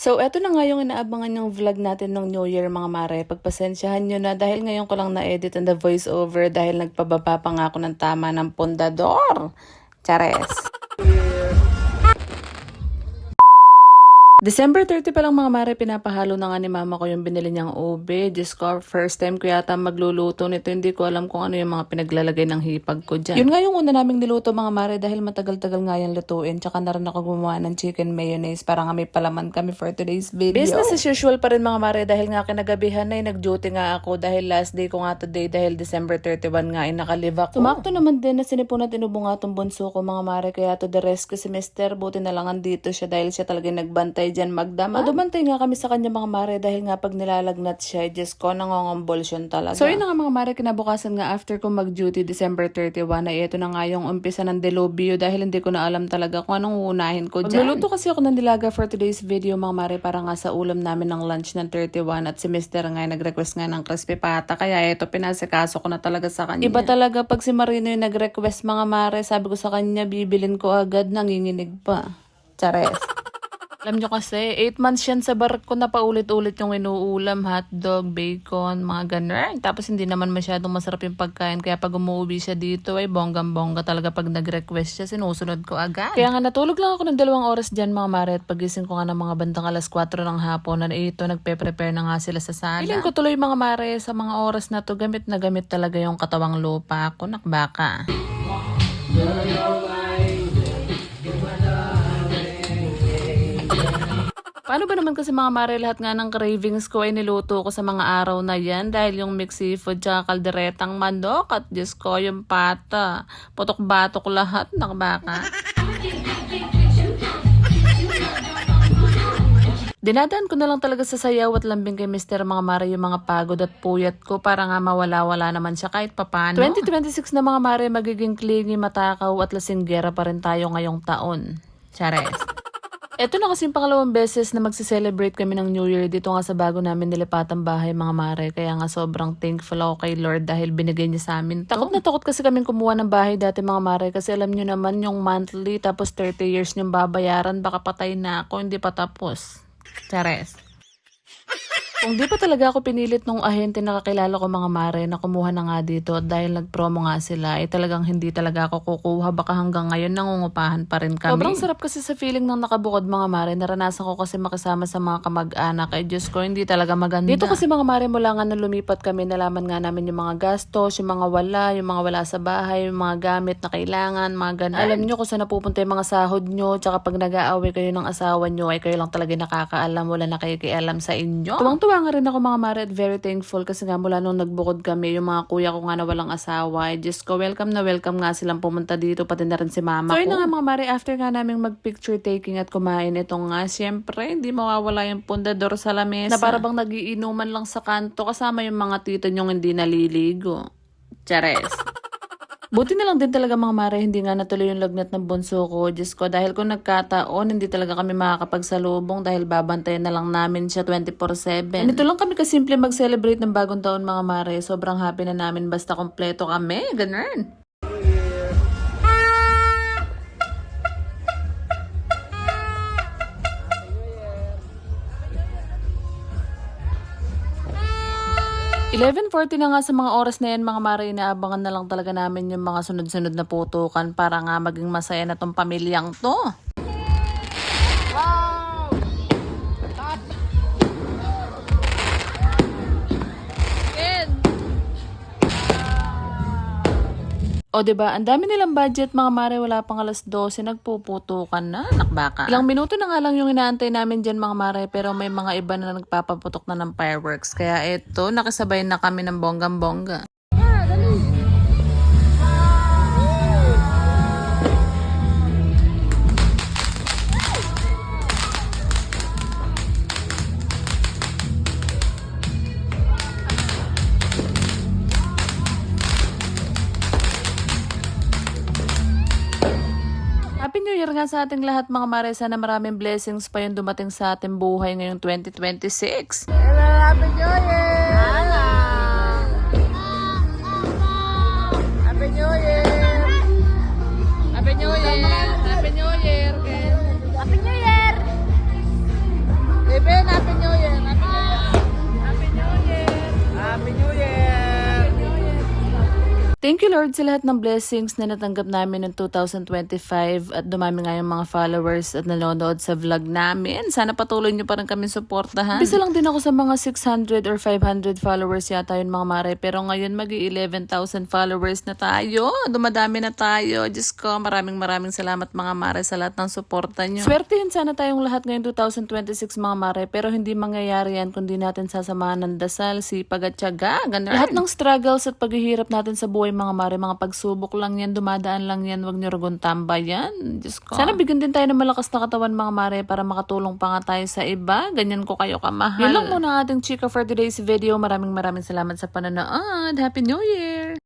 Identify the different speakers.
Speaker 1: So, eto na nga yung inaabangan yung vlog natin ng New Year mga mare. Pagpasensyahan nyo na dahil ngayon ko lang na-edit ang the voice over dahil nagpababa pa nga ako ng tama ng pundador. Chares! December 30 pa lang mga mare, pinapahalo na nga ni mama ko yung binili niyang ube. Diyos ko, first time ko yata magluluto nito. Hindi ko alam kung ano yung mga pinaglalagay ng hipag ko dyan. Yun nga yung una naming niluto mga mare dahil matagal-tagal nga yung lutuin. Tsaka na rin ako gumawa ng chicken mayonnaise para nga may palaman kami for today's video. Business as usual pa rin mga mare dahil nga kinagabihan na nag-duty nga ako dahil last day ko nga today dahil December 31 nga ay nakalive ako. Tumakto naman din na sinipon at inubo nga itong bunso ko mga mare kaya to the rescue si Mr. Buti na lang andito siya dahil siya talaga nagbantay dyan magdama. Dumantay nga kami sa kanya mga mare dahil nga pag nilalagnat siya, just ko nangongonvulsion talaga. So yun na nga mga mare, kinabukasan nga after ko mag-duty December 31 ay ito na nga yung umpisa ng delubyo dahil hindi ko na alam talaga kung anong uunahin ko dyan. Magluluto kasi ako ng nilaga for today's video mga mare para nga sa ulam namin ng lunch ng 31 at si Mr. nga nag-request nga ng crispy pata kaya ito pinasikaso ko na talaga sa kanya. Iba talaga pag si Marino yung nag-request mga mare, sabi ko sa kanya bibilin ko agad, nanginginig pa. Chares! Alam nyo kasi, 8 months yan sa barko na paulit-ulit yung inuulam, hotdog, bacon, mga ganun. Tapos hindi naman masyadong masarap yung pagkain. Kaya pag umuwi siya dito ay bonggang-bongga talaga pag nag-request siya, sinusunod ko agad. Kaya nga natulog lang ako ng 2 oras dyan mga mare at pagising ko nga ng mga bandang alas 4 ng hapon na ito nagpe-prepare na nga sila sa sala. Feeling ko tuloy mga mare sa mga oras na to gamit na gamit talaga yung katawang lupa ko, nakbaka. Paano ba naman kasi mga mare, lahat nga ng cravings ko ay niluto ko sa mga araw na yan dahil yung mixed seafood tsaka kalderetang manok at Diyos ko yung pata. Putok-batok lahat, nakbaka. Dinadaan ko na lang talaga sa sayaw at lambing kay Mr. mga mare yung mga pagod at puyat ko para nga mawala-wala naman siya kahit papano. 2026 na mga mare, magiging clingy, matakaw at lasinggera pa rin tayo ngayong taon. Chares! Ito na kasing pangalawang beses na magse-celebrate kami ng New Year dito nga sa bago namin nilipatang bahay mga mare. Kaya nga sobrang thankful ako kay Lord dahil binigay niya sa amin to. Takot na takot kasi kaming kumuha ng bahay dati mga mare kasi alam nyo naman yung monthly tapos 30 years yung babayaran baka patay na ako hindi pa tapos. Chares! Kung di pa talaga ako pinilit nung ahente na kakilala ko mga mare na kumuha na nga dito at dahil nag-promo nga sila ay talagang hindi talaga ako kukuha baka hanggang ngayon nangungupahan pa rin kami. Sobrang sarap kasi sa feeling ng nakabukod mga mare, naranasan ko kasi makisama sa mga kamag-anak ay Diyos ko hindi talaga maganda. Dito kasi mga mare mula nga nung lumipat kami nalaman nga namin yung mga gastos, yung mga wala sa bahay, yung mga gamit na kailangan, mga ganun. Alam nyo kung saan napupunta yung mga sahod nyo tsaka pag nag-aaway kayo ng asawa nyo ay kayo lang talaga nakakaalam, wala na kayo kialam sa inyo. Tuwang-tuwa nga rin ako mga mare at very thankful kasi nga mula nung nagbukod kami, yung mga kuya ko nga na walang asawa, ay Diyos ko, welcome na welcome nga silang pumunta dito, pati na rin si mama ko. So yun na nga mga mare, after nga namin mag-picture taking at kumain, ito nga, syempre, hindi mawawala yung pundador sa lamesa. Na para bang nagiinuman lang sa kanto kasama yung mga tito nyong hindi naliligo. Chares! Buti na lang din talaga mga mare, hindi nga natuloy yung lagnat ng bunso ko. Diyos ko, dahil kung nagkataon, hindi talaga kami makakapagsalubong dahil babantayan na lang namin siya 24/7. Ganito lang kami kasimple mag-celebrate ng bagong taon mga mare. Sobrang happy na namin basta kompleto kami. Ganun. 11:40 na nga sa mga oras na yan mga mare, inaabangan na lang talaga namin yung mga sunod-sunod na putukan para nga maging masaya na tong pamilyang to. Wow! O diba, ang dami nilang budget mga mare, wala pang alas 12, nagpuputukan na, nakbaka. Ilang minuto na nga lang yung inaantay namin dyan mga mare, pero may mga iba na nagpapaputok na ng fireworks. Kaya eto, nakisabay na kami ng bonggang-bongga. Happy New Year nga sa ating lahat mga mare. Sana maraming blessings pa yung dumating sa ating buhay ngayong 2026.
Speaker 2: Hello, Happy New Year! Hello! Happy New Year! Happy New Year! Happy New Year! Happy New Year!
Speaker 1: Thank you Lord sa lahat ng blessings na natanggap namin ng 2025 at dumami nga yung mga followers at nanonood sa vlog namin. Sana patuloy nyo pa rin kami suportahan. Bisa lang din ako sa mga 600 or 500 followers yata yun mga mare, pero ngayon mag-11,000 followers na tayo. Dumadami na tayo. Diyos ko, maraming salamat mga mare sa lahat ng suporta nyo. Swerte yun sana tayong lahat ngayong 2026 mga mare, pero hindi mangyayari yan kundi natin sasamahan ng dasal, sipag at tiyaga. Ganun. Lahat ng struggles at paghihirap natin sa buhay mga mare, mga pagsubok lang yan, dumadaan lang yan, wag nyo ragon tambay yan. Diyos ko. Sana bigyan din tayo ng malakas na katawan mga mare para makatulong pa nga tayo sa iba. Ganyan ko kayo kamahal. Yun lang muna ang ating chika for today's video. Maraming salamat sa panonood. Happy New Year!